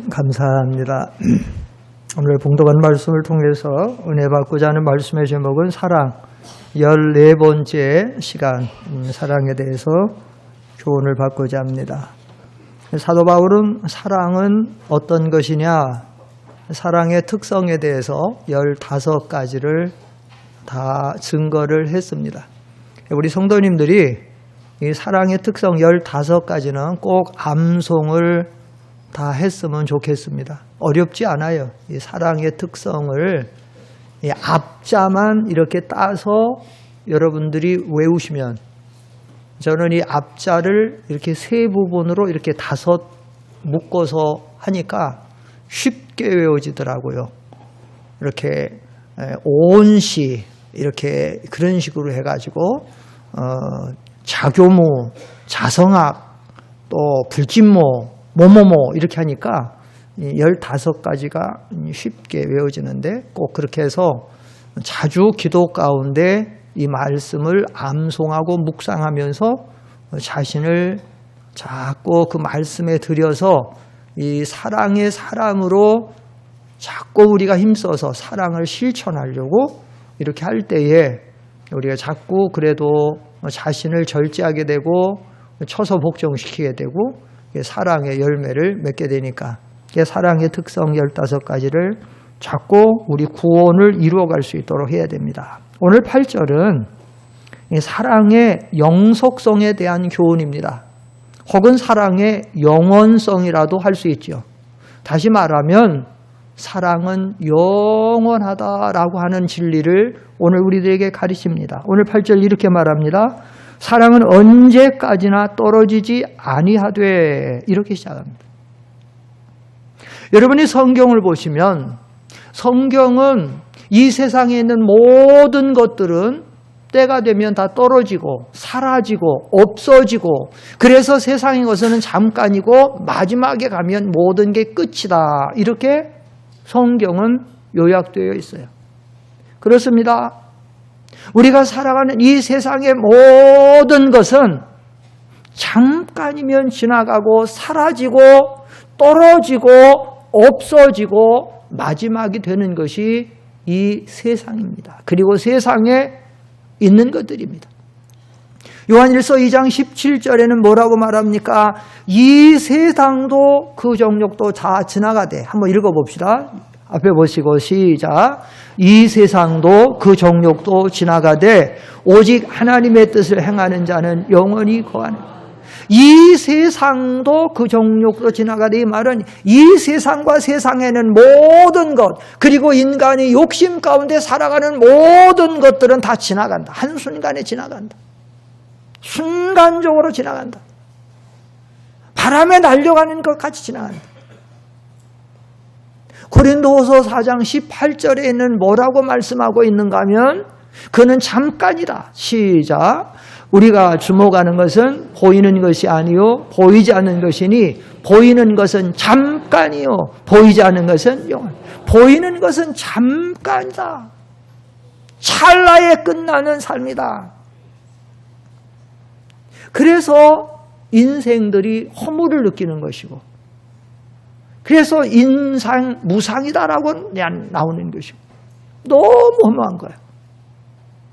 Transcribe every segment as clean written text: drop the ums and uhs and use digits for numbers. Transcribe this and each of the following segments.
감사합니다. 오늘 봉독한 말씀을 통해서 은혜 받고자 하는 말씀의 제목은 사랑, 14번째 시간 사랑에 대해서 교훈을 받고자 합니다. 사도 바울은 사랑은 어떤 것이냐, 사랑의 특성에 대해서 15가지를 다 증거를 했습니다. 우리 성도님들이 이 사랑의 특성 15가지는 꼭 암송을 다 했으면 좋겠습니다. 어렵지 않아요. 이 사랑의 특성을 이 앞자만 이렇게 따서 여러분들이 외우시면, 저는 이 앞자를 이렇게 세 부분으로 이렇게 5 묶어서 하니까 쉽게 외워지더라고요. 이렇게 온시 이렇게 그런 식으로 해가지고 자교모, 자성악, 또 불진모, 뭐뭐뭐 이렇게 하니까 15가지가 쉽게 외워지는데, 꼭 그렇게 해서 자주 기도 가운데 이 말씀을 암송하고 묵상하면서 자신을 자꾸 그 말씀에 들여서 이 사랑의 사람으로 자꾸 우리가 힘써서 사랑을 실천하려고 이렇게 할 때에 우리가 자꾸 그래도 자신을 절제하게 되고 처서 복종시키게 되고 사랑의 열매를 맺게 되니까, 사랑의 특성 15가지를 자꾸 우리 구원을 이루어갈 수 있도록 해야 됩니다. 오늘 8절은 사랑의 영속성에 대한 교훈입니다. 혹은 사랑의 영원성이라도 할 수 있죠. 다시 말하면 사랑은 영원하다라고 하는 진리를 오늘 우리들에게 가르칩니다. 오늘 8절 이렇게 말합니다. 사랑은 언제까지나 떨어지지 아니하되, 이렇게 시작합니다. 여러분이 성경을 보시면 성경은 이 세상에 있는 모든 것들은 때가 되면 다 떨어지고 사라지고 없어지고, 그래서 세상의 것은 잠깐이고 마지막에 가면 모든 게 끝이다, 이렇게 성경은 요약되어 있어요. 그렇습니다. 우리가 살아가는 이 세상의 모든 것은 잠깐이면 지나가고 사라지고 떨어지고 없어지고 마지막이 되는 것이 이 세상입니다. 그리고 세상에 있는 것들입니다. 요한일서 2장 17절에는 뭐라고 말합니까? 이 세상도 그 정욕도 다 지나가되. 한번 읽어봅시다. 앞에 보시고 시작. 이 세상도 그 정욕도 지나가되 오직 하나님의 뜻을 행하는 자는 영원히 거하는. 이 세상도 그 정욕도 지나가되, 이 말은 이 세상과 세상에는 모든 것, 그리고 인간이 욕심 가운데 살아가는 모든 것들은 다 지나간다. 한순간에 지나간다. 순간적으로 지나간다. 바람에 날려가는 것 같이 지나간다. 고린도후서 4장 18절에는 뭐라고 말씀하고 있는가 하면, 그는 잠깐이다. 시작. 우리가 주목하는 것은 보이는 것이 아니요 보이지 않는 것이니, 보이는 것은 잠깐이요 보이지 않는 것은 영원. 보이는 것은 잠깐이다. 찰나에 끝나는 삶이다. 그래서 인생들이 허물을 느끼는 것이고, 그래서 인상 무상이다라고 나오는 것이고, 너무 허무한 거예요.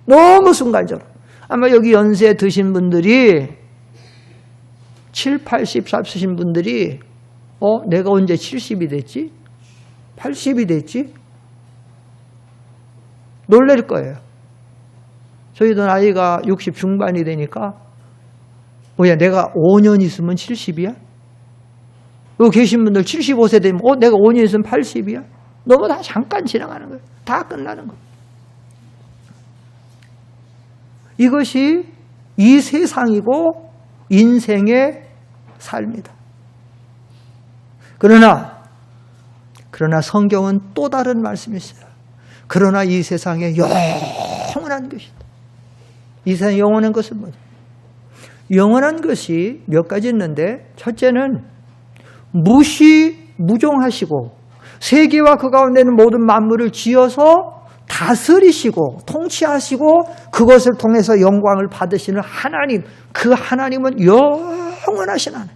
너무 순간적으로. 아마 여기 연세 드신 분들이 7, 80 살으신 분들이 내가 언제 70이 됐지? 80이 됐지? 놀랄 거예요. 저희도 나이가 60 중반이 되니까 뭐야, 내가 5년 있으면 70이야? 여기 계신 분들 75세 되면 내가 5년 있으면 80이야? 너무 다 잠깐 지나가는 거예요. 다 끝나는 거예요. 이것이 이 세상이고 인생의 삶이다. 그러나 성경은 또 다른 말씀이 있어요. 그러나 이 세상에 영원한 것이다. 이 세상에 영원한 것은 뭐냐? 영원한 것이 몇 가지 있는데, 첫째는 무시무종하시고 세계와 그 가운데 있는 모든 만물을 지어서 다스리시고 통치하시고 그것을 통해서 영광을 받으시는 하나님, 그 하나님은 영원하신 하나님.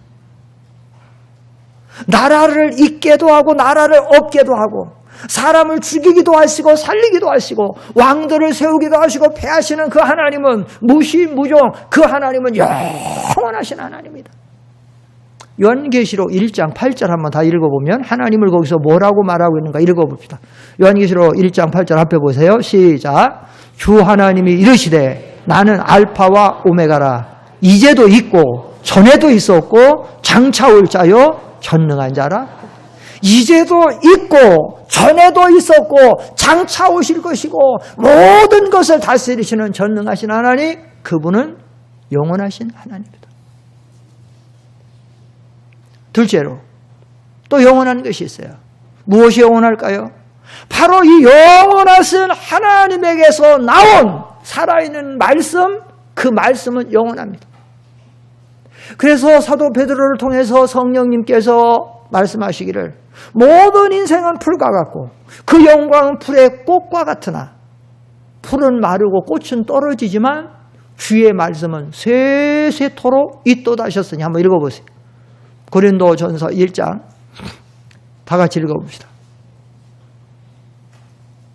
나라를 잇게도 하고 나라를 얻게도 하고 사람을 죽이기도 하시고 살리기도 하시고 왕들을 세우기도 하시고 패하시는 그 하나님은 무시무종, 그 하나님은 영원하신 하나님입니다. 요한계시록 1장 8절 한번 다 읽어보면 하나님을 거기서 뭐라고 말하고 있는가 읽어봅시다. 요한계시록 1장 8절 앞에 보세요. 시작. 주 하나님이 이르시되 나는 알파와 오메가라. 이제도 있고 전에도 있었고 장차 올 자요 전능한 자라. 이제도 있고 전에도 있었고 장차 오실 것이고 모든 것을 다스리시는 전능하신 하나님, 그분은 영원하신 하나님입니다. 둘째로 또 영원한 것이 있어요. 무엇이 영원할까요? 바로 이 영원하신 하나님에게서 나온 살아있는 말씀, 그 말씀은 영원합니다. 그래서 사도 베드로를 통해서 성령님께서 말씀하시기를 모든 인생은 풀과 같고 그 영광은 풀의 꽃과 같으나 풀은 마르고 꽃은 떨어지지만 주의 말씀은 세세토록 있도다 하셨으니 한번 읽어보세요. 고린도전서 1장 다 같이 읽어봅시다.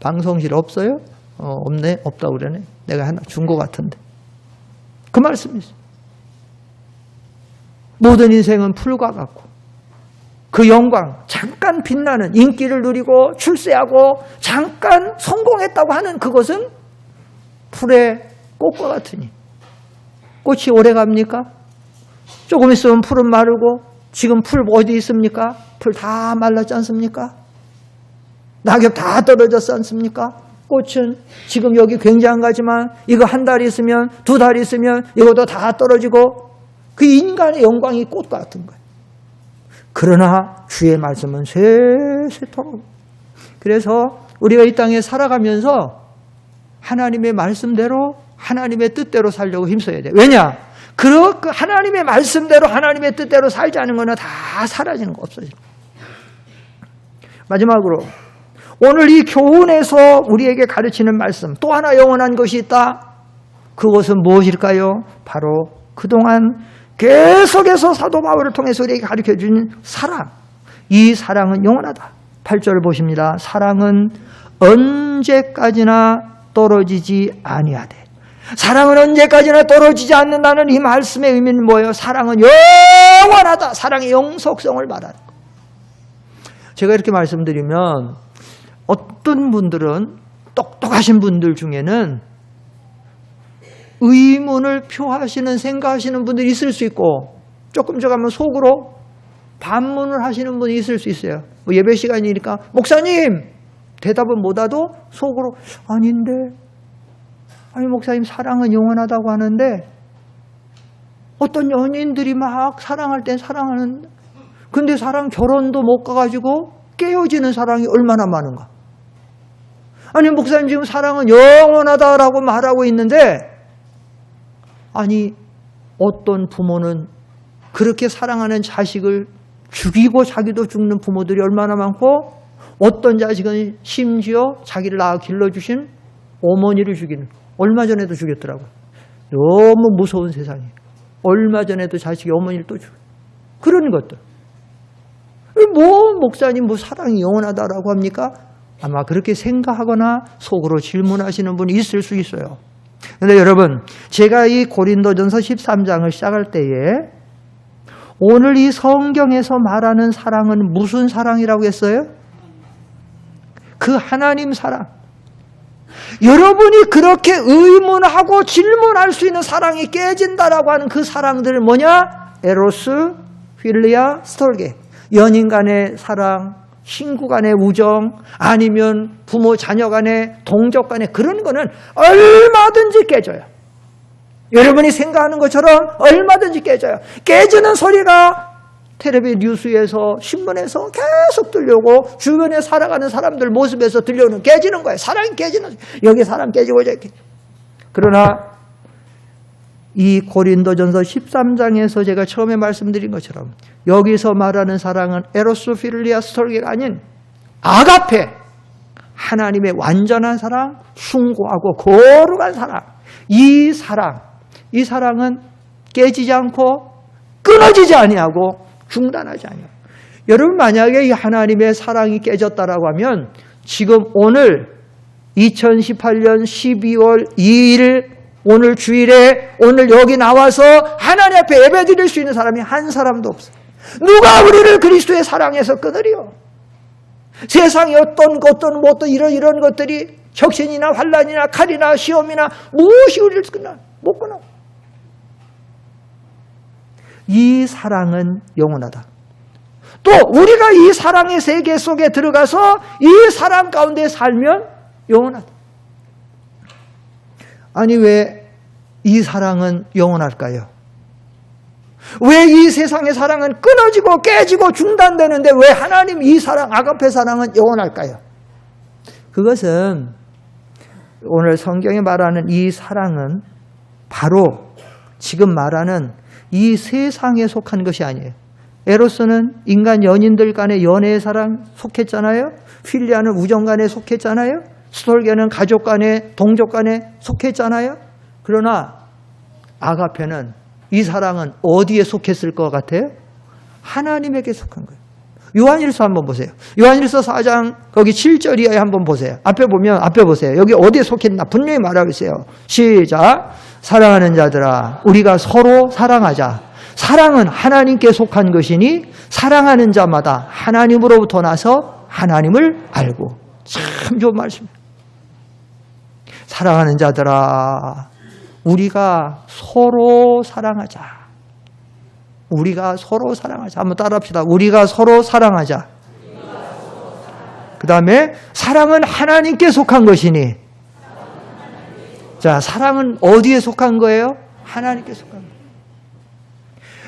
방송실 없어요? 없네? 없다고 그러네. 내가 하나 준 것 같은데. 그 말씀이죠. 모든 인생은 풀과 같고 그 영광, 잠깐 빛나는 인기를 누리고 출세하고 잠깐 성공했다고 하는 그것은 풀의 꽃과 같으니 꽃이 오래 갑니까? 조금 있으면 풀은 마르고 지금 풀 어디 있습니까? 풀 다 말랐지 않습니까? 낙엽 다 떨어졌지 않습니까? 꽃은 지금 여기 굉장하지만 이거 한 달 있으면 두 달 있으면 이것도 다 떨어지고 그 인간의 영광이 꽃과 같은 거예요. 그러나 주의 말씀은 세세토록. 그래서 우리가 이 땅에 살아가면서 하나님의 말씀대로 하나님의 뜻대로 살려고 힘써야 돼요. 왜냐? 그 하나님의 말씀대로 하나님의 뜻대로 살지 않은 거는 다 사라지는 거, 없어지는 거. 마지막으로 오늘 이 교훈에서 우리에게 가르치는 말씀, 또 하나 영원한 것이 있다. 그것은 무엇일까요? 바로 그동안 계속해서 사도 바울을 통해서 우리에게 가르쳐주는 사랑. 이 사랑은 영원하다. 8절 보십니다. 사랑은 언제까지나 떨어지지 아니하되. 사랑은 언제까지나 떨어지지 않는다는 이 말씀의 의미는 뭐예요? 사랑은 영원하다. 사랑의 영속성을 말하는 거. 제가 이렇게 말씀드리면 어떤 분들은, 똑똑하신 분들 중에는 의문을 표하시는, 생각하시는 분들이 있을 수 있고, 조금 가면 속으로 반문을 하시는 분이 있을 수 있어요. 뭐 예배 시간이니까 목사님 대답은 못 하도 속으로 아닌데, 아니 목사님 사랑은 영원하다고 하는데 어떤 연인들이 막 사랑할 땐 사랑하는데 근데 사랑 결혼도 못 가가지고 깨어지는 사랑이 얼마나 많은가. 아니 목사님 지금 사랑은 영원하다라고 말하고 있는데, 아니 어떤 부모는 그렇게 사랑하는 자식을 죽이고 자기도 죽는 부모들이 얼마나 많고, 어떤 자식은 심지어 자기를 낳아 길러주신 어머니를 죽이는, 얼마 전에도 죽였더라고요. 너무 무서운 세상이에요. 얼마 전에도 자식이 어머니를 또 죽여요. 그런 것들. 뭐 목사님 뭐 사랑이 영원하다라고 합니까? 아마 그렇게 생각하거나 속으로 질문하시는 분이 있을 수 있어요. 그런데 여러분, 제가 이 고린도전서 13장을 시작할 때에 오늘 이 성경에서 말하는 사랑은 무슨 사랑이라고 했어요? 그 하나님 사랑. 여러분이 그렇게 의문하고 질문할 수 있는 사랑이 깨진다라고 하는 그 사랑들은 뭐냐? 에로스, 필리아, 스톨게. 연인 간의 사랑, 친구 간의 우정, 아니면 부모 자녀 간의 동족 간의 그런 거는 얼마든지 깨져요. 여러분이 생각하는 것처럼 얼마든지 깨져요. 깨지는 소리가 텔레비 뉴스에서 신문에서 계속 들려오고 주변에 살아가는 사람들 모습에서 들려오는, 깨지는 거예요. 사랑이 깨지는, 여기 사랑 깨지고 저기. 그러나 이 고린도전서 13장에서 제가 처음에 말씀드린 것처럼 여기서 말하는 사랑은 에로스, 필리아, 스톨게가 아닌 아가페, 하나님의 완전한 사랑, 숭고하고 거룩한 사랑. 이 사랑은 깨지지 않고 끊어지지 아니하고 중단하지 아니하고 여러분 만약에 이 하나님의 사랑이 깨졌다라고 하면 지금 오늘 2018년 12월 2일 오늘 주일에 오늘 여기 나와서 하나님 앞에 예배 드릴 수 있는 사람이 한 사람도 없어요. 누가 우리를 그리스도의 사랑에서 끊으리요? 세상의 어떤 이런 것들이 혁신이나 환란이나 칼이나 시험이나 무엇이 우리를 끊어? 못 끊어. 이 사랑은 영원하다. 또 우리가 이 사랑의 세계 속에 들어가서 이 사랑 가운데 살면 영원하다. 아니 왜 이 사랑은 영원할까요? 왜 이 세상의 사랑은 끊어지고 깨지고 중단되는데 왜 하나님 이 사랑, 아가페 사랑은 영원할까요? 그것은 오늘 성경이 말하는 이 사랑은 바로 지금 말하는 이 세상에 속한 것이 아니에요. 에로스는 인간 연인들 간의 연애의 사랑 속했잖아요. 필리아는 우정 간에 속했잖아요. 스톨게는 가족 간에 동족 간에 속했잖아요. 그러나 아가페는 이 사랑은 어디에 속했을 것 같아요? 하나님에게 속한 거예요. 요한일서 한번 보세요. 요한일서 4장 거기 7절 이하에 한번 보세요. 앞에 보세요. 여기 어디에 속했나 분명히 말하고 있어요. 시작. 사랑하는 자들아 우리가 서로 사랑하자. 사랑은 하나님께 속한 것이니 사랑하는 자마다 하나님으로부터 나서 하나님을 알고. 참 좋은 말씀입니다. 사랑하는 자들아 우리가 서로 사랑하자. 우리가 서로 사랑하자. 한번 따라합시다. 우리가 서로 사랑하자. 그 다음에 사랑은 하나님께 속한 것이니. 자, 사랑은 어디에 속한 거예요? 하나님께 속한 거예요.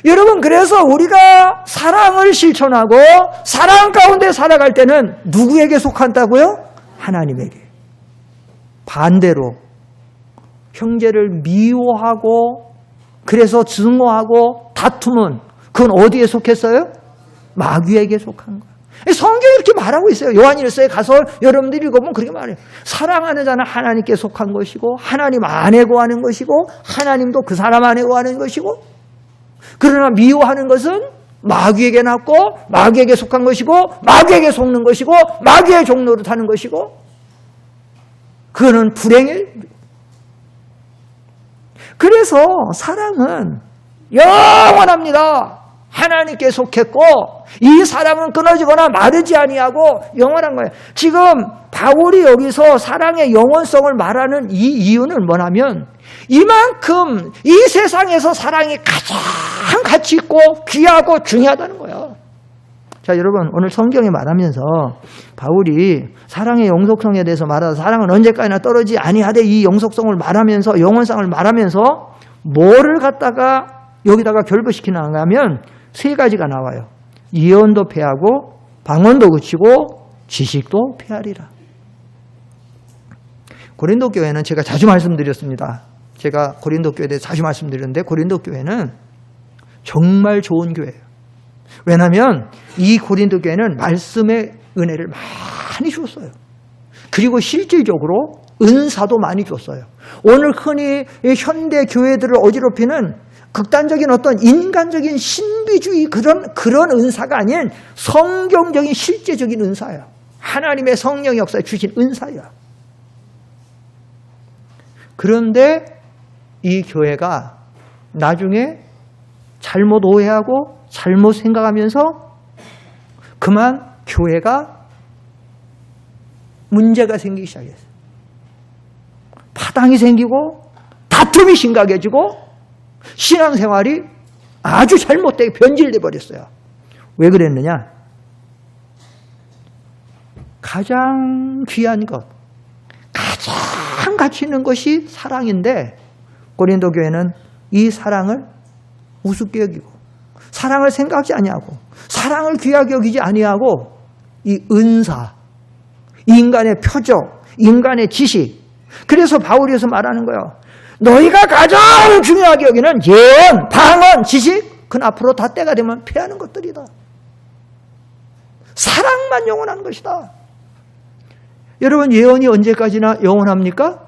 여러분 그래서 우리가 사랑을 실천하고 사랑 가운데 살아갈 때는 누구에게 속한다고요? 하나님에게. 반대로 형제를 미워하고 그래서 증오하고 다툼은 그건 어디에 속했어요? 마귀에게 속한 거예요. 성경이 이렇게 말하고 있어요. 요한일서에 가서 여러분들이 읽어보면 그렇게 말해요. 사랑하는 자는 하나님께 속한 것이고 하나님 안에 거하는 것이고 하나님도 그 사람 안에 거하는 것이고 그러나 미워하는 것은 마귀에게 났고 마귀에게 속한 것이고 마귀에게 속는 것이고 마귀의 종로로 타는 것이고 그거는 불행의. 그래서 사랑은 영원합니다. 하나님께 속했고 이 사랑은 끊어지거나 마르지 아니하고 영원한 거예요. 지금 바울이 여기서 사랑의 영원성을 말하는 이 이유는 뭐냐면 이만큼 이 세상에서 사랑이 가장 가치 있고 귀하고 중요하다는 거예요. 자, 여러분 오늘 성경이 말하면서 바울이 사랑의 영속성에 대해서 말하다 사랑은 언제까지나 떨어지지 아니하되 이 영속성을 말하면서 영원성을 말하면서 뭐를 갖다가 여기다가 결부시키나 하면 세 가지가 나와요. 예언도 패하고 방언도 그치고 지식도 패하리라. 고린도 교회는 제가 자주 말씀드렸습니다. 제가 고린도 교회에 대해서 자주 말씀드렸는데 고린도 교회는 정말 좋은 교회예요. 왜냐하면 이 고린도 교회는 말씀의 은혜를 많이 줬어요. 그리고 실질적으로 은사도 많이 줬어요. 오늘 흔히 현대 교회들을 어지럽히는 극단적인 어떤 인간적인 신비주의 그런 은사가 아닌 성경적인 실제적인 은사예요. 하나님의 성령 역사에 주신 은사예요. 그런데 이 교회가 나중에 잘못 오해하고 잘못 생각하면서 그만 교회가 문제가 생기기 시작했어요. 파당이 생기고 다툼이 심각해지고 신앙생활이 아주 잘못되게 변질돼 버렸어요. 왜 그랬느냐? 가장 귀한 것, 가장 가치 있는 것이 사랑인데 고린도 교회는 이 사랑을 우습게 여기고 사랑을 생각지 아니하고 사랑을 귀하게 여기지 아니하고 이 은사, 인간의 표적, 인간의 지식. 그래서 바울이어서 말하는 거예요. 너희가 가장 중요하게 여기는 예언, 방언, 지식, 그건 앞으로 다 때가 되면 패하는 것들이다. 사랑만 영원한 것이다. 여러분 예언이 언제까지나 영원합니까?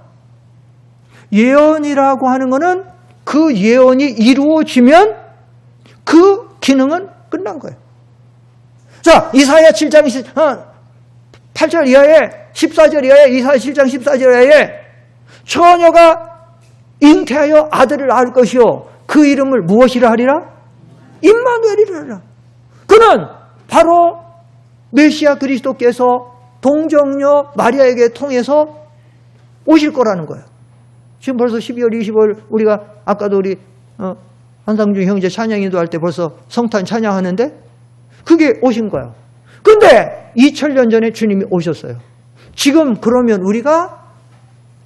예언이라고 하는 것은 그 예언이 이루어지면 그 기능은 끝난 거예요. 자, 이사야 7장 8절 이하에 14절 이하에 이사야 7장 14절 이하에 처녀가 잉태하여 아들을 낳을 것이요 그 이름을 무엇이라 하리라? 임마누엘이라 하리라. 그는 바로 메시아 그리스도께서 동정녀 마리아에게 통해서 오실 거라는 거예요. 지금 벌써 12월 25일 우리가 아까도 우리 한상중 형제 찬양 인도할 때 벌써 성탄 찬양하는데 그게 오신 거예요. 근데 2000년 전에 주님이 오셨어요. 지금 그러면 우리가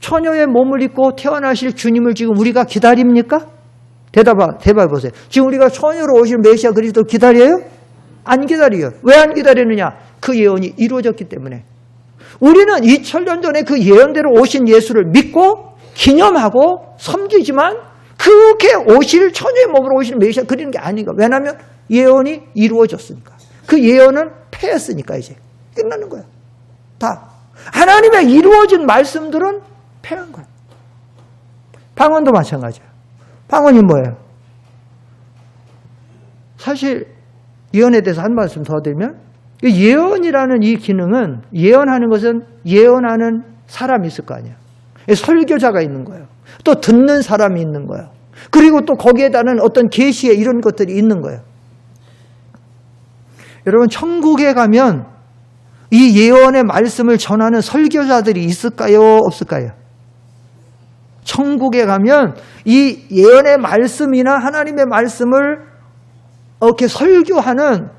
처녀의 몸을 입고 태어나실 주님을 지금 우리가 기다립니까? 대답해 보세요. 지금 우리가 처녀로 오실 메시아 그리스도 기다려요? 안 기다려요. 왜 안 기다리느냐? 그 예언이 이루어졌기 때문에. 우리는 2000년 전에 그 예언대로 오신 예수를 믿고 기념하고 섬기지만 그렇게 오실 처녀의 몸으로 오실 메시아 그리는 게 아닌가. 왜냐하면 예언이 이루어졌으니까. 그 예언은 패했으니까 이제 끝나는 거야. 다. 하나님의 이루어진 말씀들은 패한 거야. 방언도 마찬가지야. 방언이 뭐예요? 사실 예언에 대해서 한 말씀 더 드리면 예언이라는 이 기능은 예언하는 것은 예언하는 사람이 있을 거 아니야. 설교자가 있는 거예요. 또 듣는 사람이 있는 거예요. 그리고 또 거기에 따른 어떤 계시에 이런 것들이 있는 거예요. 여러분 천국에 가면 이 예언의 말씀을 전하는 설교자들이 있을까요? 없을까요? 천국에 가면 이 예언의 말씀이나 하나님의 말씀을 이렇게 설교하는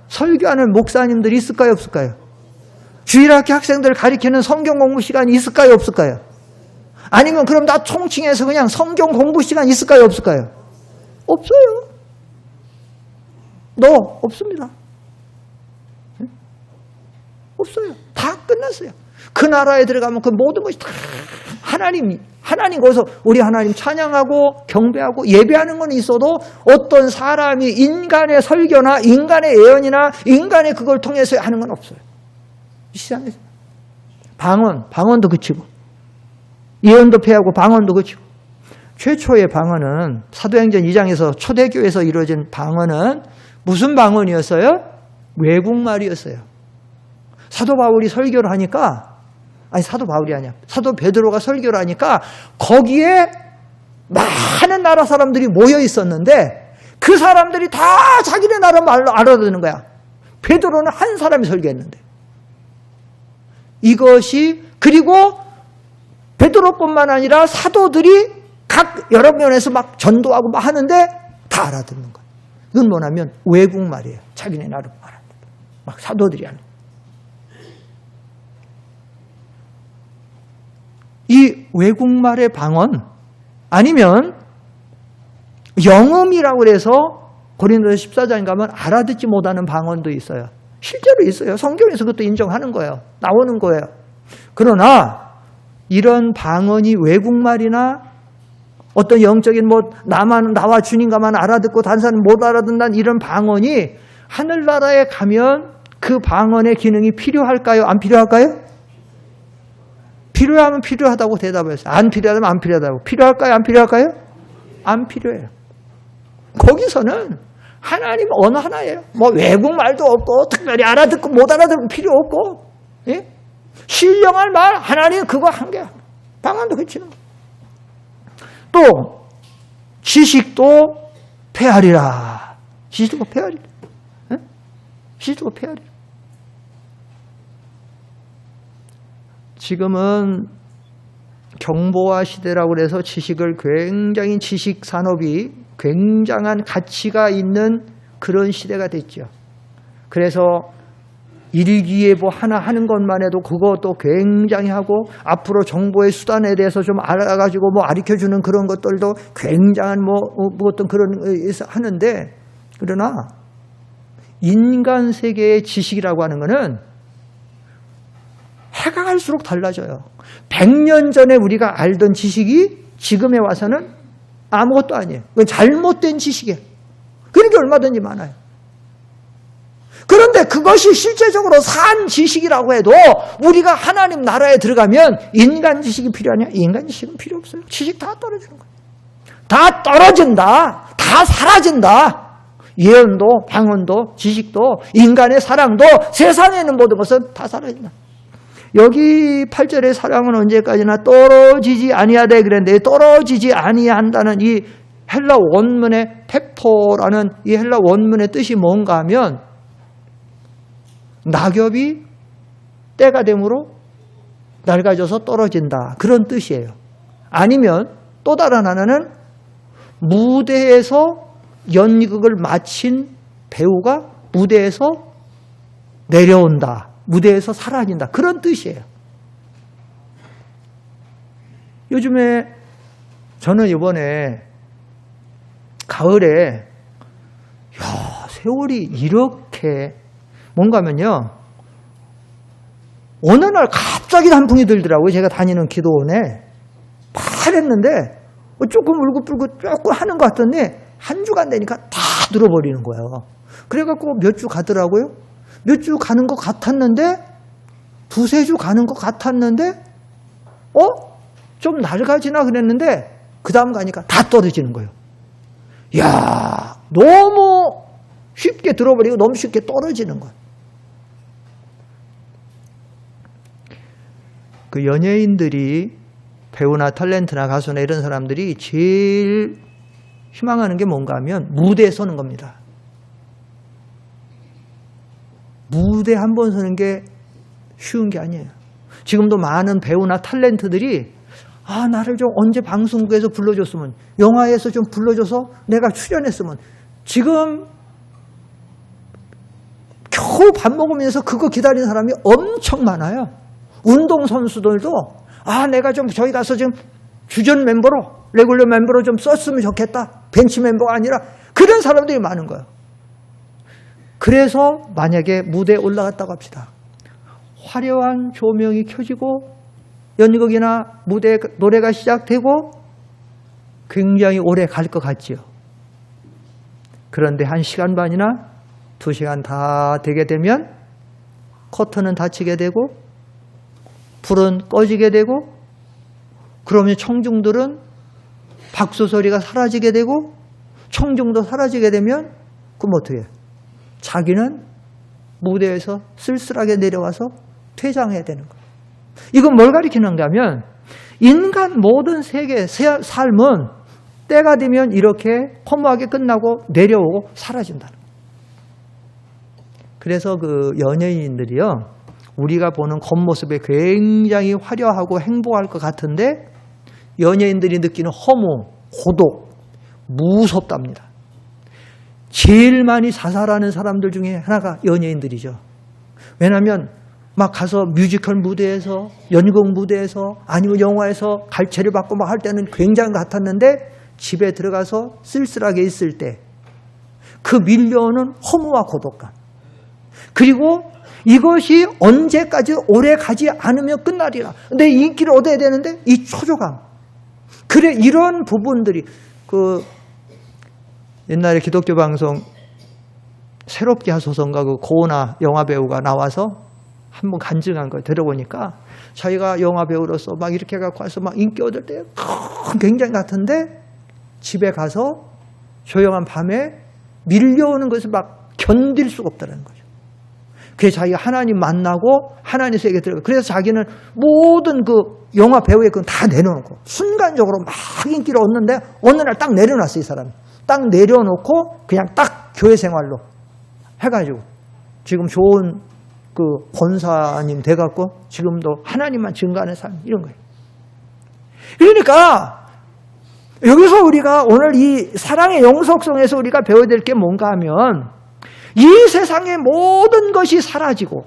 목사님들이 있을까요? 없을까요? 주일학교 학생들 가르치는 성경 공부 시간이 있을까요? 없을까요? 아니면 그럼 다 총칭해서 그냥 성경 공부 시간 있을까요? 없을까요? 없어요. 없습니다. 없어요. 다 끝났어요. 그 나라에 들어가면 그 모든 것이 다 하나님 거기서 우리 하나님 찬양하고 경배하고 예배하는 건 있어도 어떤 사람이 인간의 설교나 인간의 예언이나 인간의 그걸 통해서 하는 건 없어요. 이 시장에서. 방언도 그치고 예언도 패하고 방언도 그치고 최초의 방언은 사도행전 2장에서 초대교회에서 이루어진 방언은 무슨 방언이었어요? 외국말이었어요. 사도 바울이 설교를 하니까 사도 바울이 아니야. 사도 베드로가 설교를 하니까 거기에 많은 나라 사람들이 모여 있었는데 그 사람들이 다 자기네 나라 말로 알아듣는 거야. 베드로는 한 사람이 설교했는데. 이것이 그리고 베드로뿐만 아니라 사도들이 각 여러 면에서 막 전도하고 막 하는데 다 알아듣는 거야. 이건 뭐냐면 외국말이에요. 자기네 나라 말하는 거. 막 사도들이 하는 거. 이 외국말의 방언 아니면 영음이라고 해서 고린도서 14장에 가면 알아듣지 못하는 방언도 있어요. 실제로 있어요. 성경에서 그것도 인정하는 거예요. 나오는 거예요. 그러나 이런 방언이 외국말이나 어떤 영적인 나와 주님과만 알아듣고 다른 사람은 못 알아듣는 이런 방언이 하늘나라에 가면 그 방언의 기능이 필요할까요? 안 필요할까요? 필요하면 필요하다고 대답했어요. 안 필요하다면 안 필요하다고. 필요할까요? 안 필요할까요? 안 필요해요. 거기서는 하나님 언어 하나예요. 외국말도 없고 특별히 알아듣고 못 알아듣고 필요 없고 예? 신령할 말 하나님 그거 한 개. 방언도 그치는 거. 또 지식도 폐하리라. 지식도 폐하리라. 예? 지식도 폐하리라. 지금은 경보화 시대라고 해서 지식을 굉장히 지식 산업이 굉장한 가치가 있는 그런 시대가 됐죠. 그래서 일기예보 하나 하는 것만 해도 그것도 굉장히 하고 앞으로 정보의 수단에 대해서 좀 알아가지고 가르쳐주는 그런 것들도 굉장한 어떤 그런 하는데 그러나 인간 세계의 지식이라고 하는 것은 해가 갈수록 달라져요. 100년 전에 우리가 알던 지식이 지금에 와서는 아무것도 아니에요. 그건 잘못된 지식이에요. 그런 게 얼마든지 많아요. 그런데 그것이 실제적으로 산 지식이라고 해도 우리가 하나님 나라에 들어가면 인간 지식이 필요하냐? 인간 지식은 필요 없어요. 지식 다 떨어지는 거예요. 다 떨어진다. 다 사라진다. 예언도, 방언도, 지식도, 인간의 사랑도, 세상에 있는 모든 것은 다 사라진다. 여기 8절의 사랑은 언제까지나 떨어지지 아니하되 그랬는데, 떨어지지 아니한다는 이 헬라 원문의 펩토라는 이 헬라 원문의 뜻이 뭔가 하면, 낙엽이 때가 되므로 낡아져서 떨어진다, 그런 뜻이에요. 아니면 또 다른 하나는 무대에서 연극을 마친 배우가 무대에서 내려온다, 무대에서 사라진다, 그런 뜻이에요. 요즘에 저는 이번에 가을에 세월이 이렇게 뭔가 하면요, 어느 날 갑자기 단풍이 들더라고요. 제가 다니는 기도원에 파랬는데 조금 울긋불긋 조금 하는 것 같더니 한 주간 되니까 다 들어버리는 거예요. 그래갖고 몇 주 가더라고요. 몇 주 가는 것 같았는데, 두세 주 가는 것 같았는데, 좀 낡아지나 그랬는데, 그 다음 가니까 다 떨어지는 거예요. 이야, 너무 쉽게 들어버리고 너무 쉽게 떨어지는 거예요. 그 연예인들이, 배우나 탤런트나 가수나 이런 사람들이 제일 희망하는 게 뭔가 하면 무대에 서는 겁니다. 무대 한 번 서는 게 쉬운 게 아니에요. 지금도 많은 배우나 탤런트들이 나를 좀 언제 방송국에서 불러줬으면, 영화에서 좀 불러줘서 내가 출연했으면, 지금 겨우 밥 먹으면서 그거 기다리는 사람이 엄청 많아요. 운동선수들도 내가 좀 저기 가서 좀 주전 멤버로, 레귤러 멤버로 좀 썼으면 좋겠다, 벤치 멤버가 아니라, 그런 사람들이 많은 거예요. 그래서 만약에 무대에 올라갔다고 합시다. 화려한 조명이 켜지고 연극이나 무대 노래가 시작되고 굉장히 오래 갈 것 같지요. 그런데 1시간 반이나 2시간 다 되게 되면 커튼은 닫히게 되고 불은 꺼지게 되고, 그러면 청중들은 박수 소리가 사라지게 되고 청중도 사라지게 되면 그럼 어떻게 해요? 자기는 무대에서 쓸쓸하게 내려와서 퇴장해야 되는 거예요. 이건 뭘 가리키는가 하면, 인간 모든 세계 삶은 때가 되면 이렇게 허무하게 끝나고 내려오고 사라진다는 거예요. 그래서 그 연예인들이요, 우리가 보는 겉모습에 굉장히 화려하고 행복할 것 같은데 연예인들이 느끼는 허무, 고독, 무섭답니다. 제일 많이 자살하는 사람들 중에 하나가 연예인들이죠. 왜냐하면 막 가서 뮤지컬 무대에서, 연극 무대에서, 아니면 영화에서 갈채를 받고 막 할 때는 굉장히 같았는데, 집에 들어가서 쓸쓸하게 있을 때 그 밀려오는 허무와 고독감, 그리고 이것이 언제까지 오래 가지 않으면 끝나리라, 내 인기를 얻어야 되는데 이 초조감, 그래, 이런 부분들이, 옛날에 기독교 방송 새롭게 하소서인가, 그 고은아 영화배우가 나와서 한번 간증한 걸 들어보니까, 자기가 영화배우로서 막 이렇게 갖고 와서 막 인기 얻을 때 굉장히 같은데, 집에 가서 조용한 밤에 밀려오는 것을 막 견딜 수가 없다는 거죠. 그래서 자기가 하나님 만나고 하나님 세계에 들어가, 그래서 자기는 모든 그 영화 배우의 건 다 내려놓고 순간적으로 막 인기를 얻는데, 어느 날 딱 내려놨어요. 이 사람이 딱 내려놓고 그냥 딱 교회 생활로 해가지고 지금 좋은 그 권사님 돼갖고 지금도 하나님만 증거하는 삶, 이런 거예요. 그러니까 여기서 우리가 오늘 이 사랑의 영속성에서 우리가 배워야 될 게 뭔가 하면, 이 세상의 모든 것이 사라지고,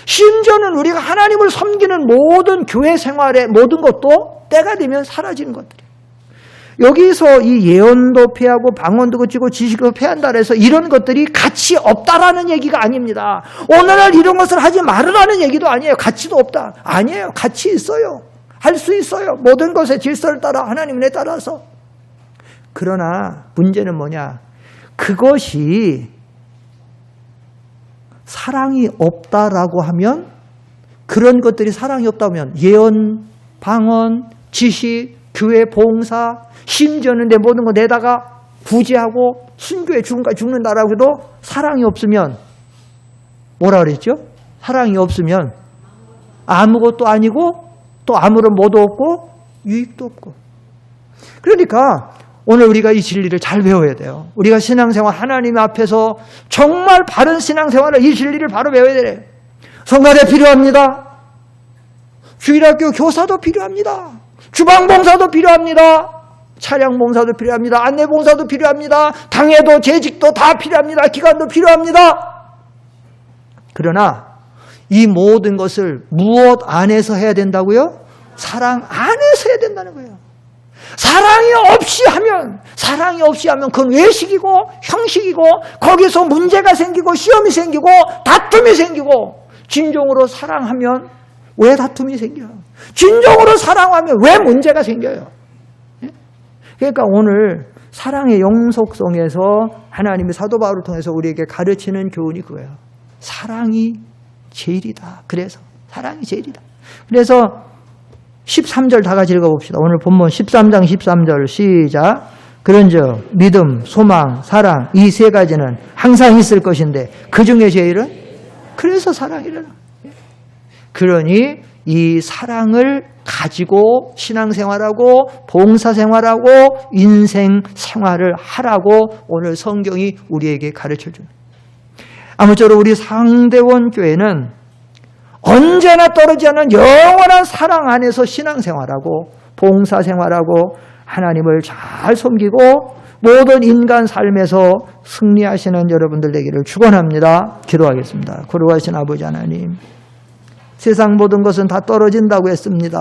심지어는 우리가 하나님을 섬기는 모든 교회 생활의 모든 것도 때가 되면 사라지는 것들이에요. 여기서 이 예언도 패하고 방언도 그치고 지식도 패한다 해서 이런 것들이 가치 없다라는 얘기가 아닙니다. 오늘날 이런 것을 하지 말으라는 얘기도 아니에요. 가치도 없다. 아니에요. 가치 있어요. 할 수 있어요. 모든 것의 질서를 따라, 하나님에 따라서. 그러나 문제는 뭐냐? 그것이 사랑이 없다라고 하면, 그런 것들이 사랑이 없다면 예언, 방언, 지식, 교회 봉사, 심지어는 내 모든 거 내다가 구제하고 순교에 죽은가 죽는다라고 해도 사랑이 없으면 뭐라 그랬죠? 사랑이 없으면 아무것도 아니고 또 아무런 뭐도 없고 유익도 없고. 그러니까 오늘 우리가 이 진리를 잘 배워야 돼요. 우리가 신앙생활 하나님 앞에서 정말 바른 신앙생활을 이 진리를 바로 배워야 돼요. 성가대 필요합니다. 주일학교 교사도 필요합니다. 주방봉사도 필요합니다. 차량봉사도 필요합니다. 안내봉사도 필요합니다. 당회도 재직도 다 필요합니다. 기관도 필요합니다. 그러나 이 모든 것을 무엇 안에서 해야 된다고요? 사랑 안에서 해야 된다는 거예요. 사랑이 없이 하면 그건 외식이고 형식이고 거기서 문제가 생기고 시험이 생기고 다툼이 생기고, 진정으로 사랑하면 왜 다툼이 생겨요? 진정으로 사랑하면 왜 문제가 생겨요? 그러니까 오늘 사랑의 영속성에서 하나님이 사도 바울을 통해서 우리에게 가르치는 교훈이 그거예요. 사랑이 제일이다. 그래서 사랑이 제일이다. 그래서 13절 다 같이 읽어봅시다. 오늘 본문 13장 13절 시작. 그런즉 믿음, 소망, 사랑 이 세 가지는 항상 있을 것인데 그 중에 제일은 그래서 사랑이라. 그러니 이 사랑을 가지고 신앙생활하고 봉사생활하고 인생생활을 하라고 오늘 성경이 우리에게 가르쳐줍니다. 아무쪼록 우리 상대원 교회는 언제나 떨어지지 않는 영원한 사랑 안에서 신앙생활하고 봉사생활하고 하나님을 잘 섬기고 모든 인간 삶에서 승리하시는 여러분들 되기를 축원합니다. 기도하겠습니다. 거룩하신 아버지 하나님, 세상 모든 것은 다 떨어진다고 했습니다.